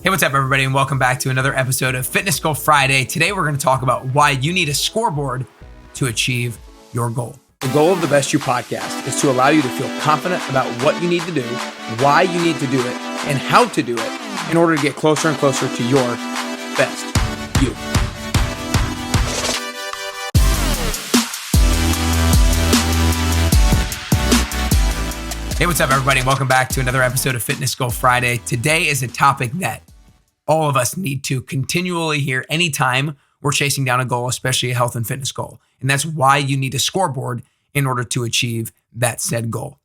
Hey, what's up, everybody, and welcome back to another episode of Fitness Goal Friday. Today, we're going to talk about why you need a scoreboard to achieve your goal. The goal of the Best You podcast is to allow you to feel confident about what you need to do, why you need to do it, and how to do it in order to get closer and closer to your best you. Hey, what's up, everybody? Welcome back to another episode of Fitness Goal Friday. Today is a topic that all of us need to continually hear anytime we're chasing down a goal, especially a health and fitness goal. And that's why you need a scoreboard in order to achieve that said goal.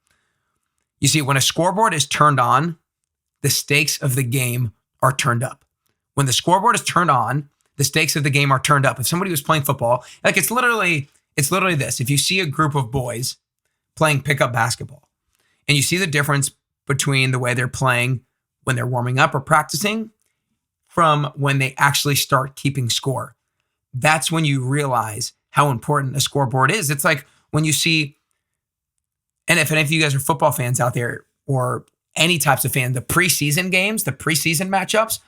You see, when a scoreboard is turned on, the stakes of the game are turned up. When the scoreboard is turned on, the stakes of the game are turned up. If somebody was playing football, like it's literally this. If you see a group of boys playing pickup basketball, and you see the difference between the way they're playing when they're warming up or practicing from when they actually start keeping score, that's when you realize how important a scoreboard is. It's like when you see, and if any of you guys are football fans out there or any types of fan, the preseason games, the preseason matchups,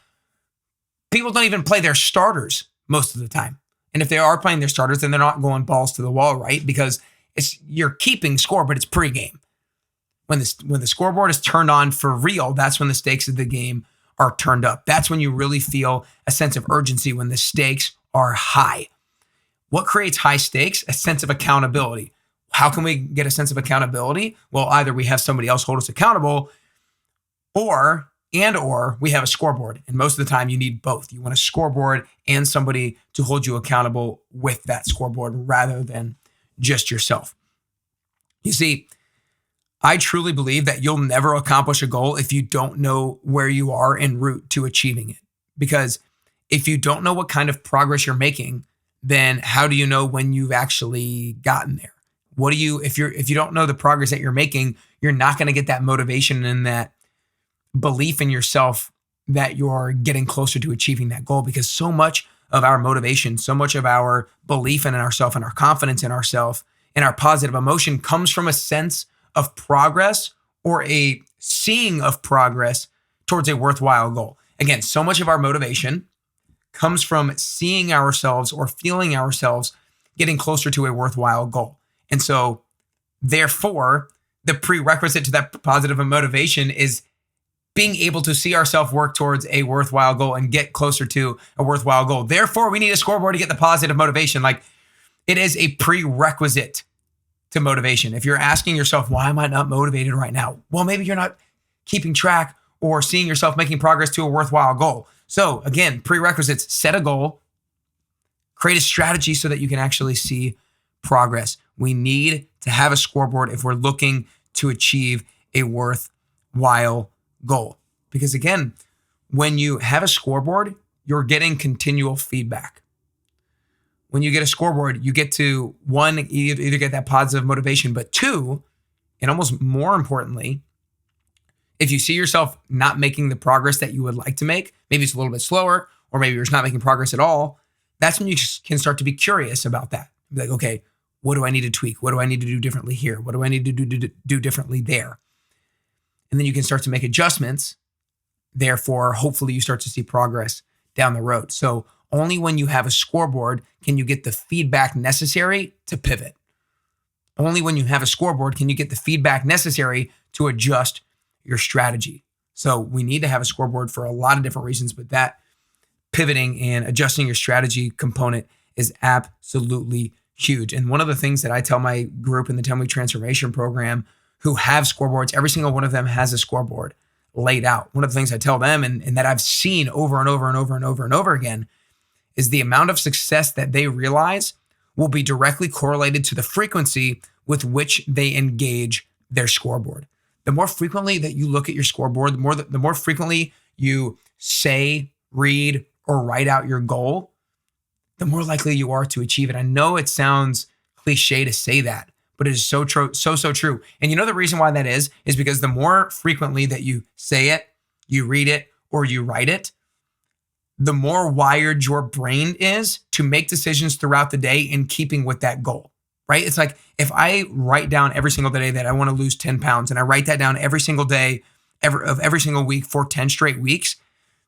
people don't even play their starters most of the time. And if they are playing their starters, then they're not going balls to the wall, right? Because you're keeping score, but it's pregame. When the scoreboard is turned on for real, that's when the stakes of the game are turned up. That's when you really feel a sense of urgency, when the stakes are high. What creates high stakes? A sense of accountability. How can we get a sense of accountability? Well, either we have somebody else hold us accountable or we have a scoreboard. And most of the time you need both. You want a scoreboard and somebody to hold you accountable with that scoreboard rather than just yourself. You see, I truly believe that you'll never accomplish a goal if you don't know where you are en route to achieving it. Because if you don't know what kind of progress you're making, then how do you know when you've actually gotten there? If you don't know the progress that you're making, you're not going to get that motivation and that belief in yourself that you're getting closer to achieving that goal. Because so much of our motivation, so much of our belief in ourselves and our confidence in ourselves and our positive emotion comes from a sense of progress or a seeing of progress towards a worthwhile goal. Again, so much of our motivation comes from seeing ourselves or feeling ourselves getting closer to a worthwhile goal. And so therefore, the prerequisite to that positive motivation is being able to see ourselves work towards a worthwhile goal and get closer to a worthwhile goal. Therefore, we need a scoreboard to get the positive motivation. Like, it is a prerequisite to motivation. If you're asking yourself, why am I not motivated right now? Well, maybe you're not keeping track or seeing yourself making progress to a worthwhile goal. So again, prerequisites: set a goal, create a strategy so that you can actually see progress. We need to have a scoreboard if we're looking to achieve a worthwhile goal. Because again, when you have a scoreboard, you're getting continual feedback. When you get a scoreboard, you get to, one, you either get that positive motivation, but two, and almost more importantly, if you see yourself not making the progress that you would like to make, maybe it's a little bit slower, or maybe you're just not making progress at all, that's when you can start to be curious about that. Be like, okay, what do I need to tweak? What do I need to do differently here? What do I need to do differently there? And then you can start to make adjustments. Therefore, hopefully you start to see progress down the road. So only when you have a scoreboard can you get the feedback necessary to pivot. Only when you have a scoreboard can you get the feedback necessary to adjust your strategy. So we need to have a scoreboard for a lot of different reasons, but that pivoting and adjusting your strategy component is absolutely huge. And one of the things that I tell my group in the 10-week transformation program who have scoreboards, every single one of them has a scoreboard laid out. One of the things I tell them and that I've seen over and over and over and over and over again is the amount of success that they realize will be directly correlated to the frequency with which they engage their scoreboard. The more frequently that you look at your scoreboard, the more frequently you say, read, or write out your goal, the more likely you are to achieve it. I know it sounds cliche to say that, but it is so true, so true. And you know the reason why that is because the more frequently that you say it, you read it, or you write it, the more wired your brain is to make decisions throughout the day in keeping with that goal, right? It's like if I write down every single day that I want to lose 10 pounds and I write that down every single day of every single week for 10 straight weeks,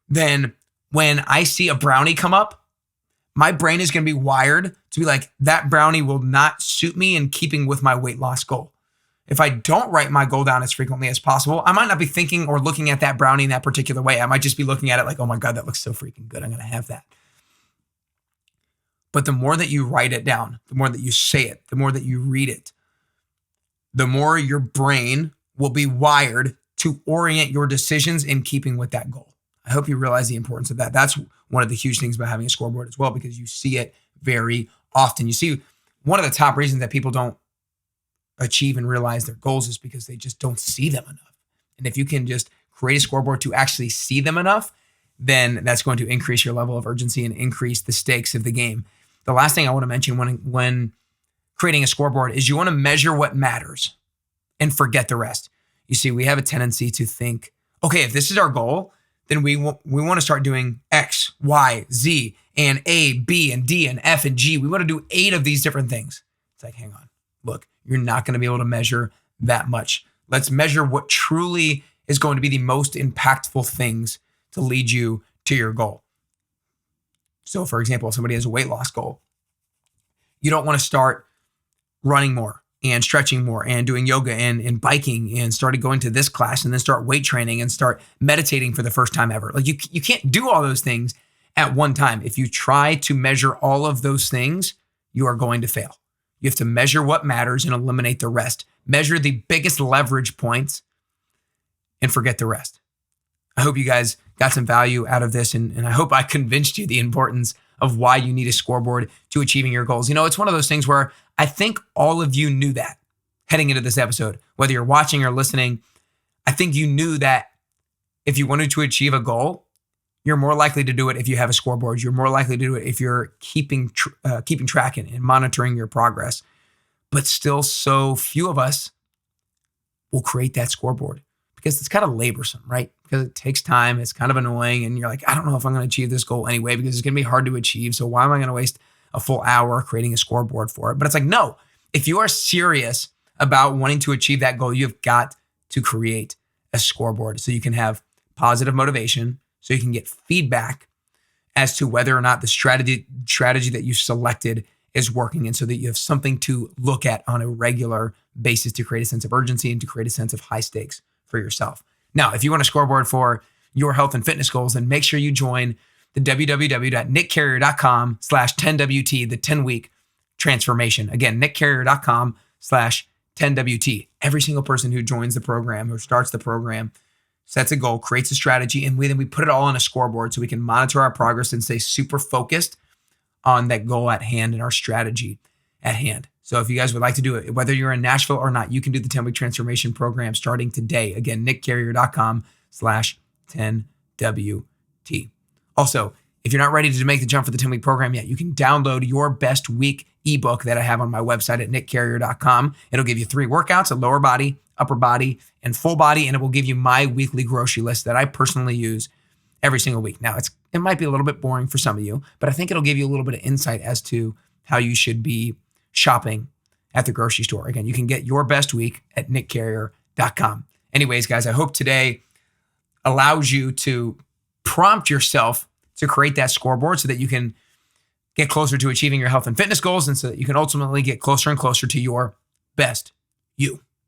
then when I see a brownie come up, my brain is going to be wired to be like, that brownie will not suit me in keeping with my weight loss goal. If I don't write my goal down as frequently as possible, I might not be thinking or looking at that brownie in that particular way. I might just be looking at it like, oh my God, that looks so freaking good. I'm going to have that. But the more that you write it down, the more that you say it, the more that you read it, the more your brain will be wired to orient your decisions in keeping with that goal. I hope you realize the importance of that. That's one of the huge things about having a scoreboard as well, because you see it very often. You see, one of the top reasons that people don't achieve and realize their goals is because they just don't see them enough. And if you can just create a scoreboard to actually see them enough, then that's going to increase your level of urgency and increase the stakes of the game. The last thing I want to mention when creating a scoreboard is you want to measure what matters and forget the rest. You see, we have a tendency to think, okay, if this is our goal, then we want to start doing X, Y, Z, and A, B, and D, and F, and G. We want to do 8 of these different things. It's like, hang on. Look, you're not going to be able to measure that much. Let's measure what truly is going to be the most impactful things to lead you to your goal. So, for example, if somebody has a weight loss goal, you don't want to start running more and stretching more and doing yoga and biking and started going to this class and then start weight training and start meditating for the first time ever. Like you can't do all those things at one time. If you try to measure all of those things, you are going to fail. You have to measure what matters and eliminate the rest. Measure the biggest leverage points and forget the rest. I hope you guys got some value out of this, and I hope I convinced you the importance of why you need a scoreboard to achieving your goals. You know, it's one of those things where I think all of you knew that heading into this episode, whether you're watching or listening. I think you knew that if you wanted to achieve a goal, you're more likely to do it if you have a scoreboard. You're more likely to do it if you're keeping track and monitoring your progress. But still, so few of us will create that scoreboard because it's kind of laborsome, right? Because it takes time. It's kind of annoying. And you're like, I don't know if I'm going to achieve this goal anyway, because it's going to be hard to achieve. So why am I going to waste a full hour creating a scoreboard for it? But it's like, no, if you are serious about wanting to achieve that goal, you've got to create a scoreboard so you can have positive motivation, so you can get feedback as to whether or not the strategy that you selected is working, and so that you have something to look at on a regular basis to create a sense of urgency and to create a sense of high stakes for yourself. Now, if you want a scoreboard for your health and fitness goals, then make sure you join the www.nickcarrier.com/10WT, the 10-week transformation. Again, nickcarrier.com/10WT. Every single person who joins the program, who starts the program, sets a goal, creates a strategy, and then we put it all on a scoreboard so we can monitor our progress and stay super focused on that goal at hand and our strategy at hand. So if you guys would like to do it, whether you're in Nashville or not, you can do the 10-week transformation program starting today. Again, nickcarrier.com/10WT. Also, if you're not ready to make the jump for the 10-week program yet, you can download your best week ebook that I have on my website at nickcarrier.com. It'll give you 3 workouts, a lower body, upper body, and full body, and it will give you my weekly grocery list that I personally use every single week. Now, it might be a little bit boring for some of you, but I think it'll give you a little bit of insight as to how you should be shopping at the grocery store. Again, you can get your best week at nickcarrier.com. Anyways, guys, I hope today allows you to prompt yourself to create that scoreboard so that you can get closer to achieving your health and fitness goals, and so that you can ultimately get closer and closer to your best you.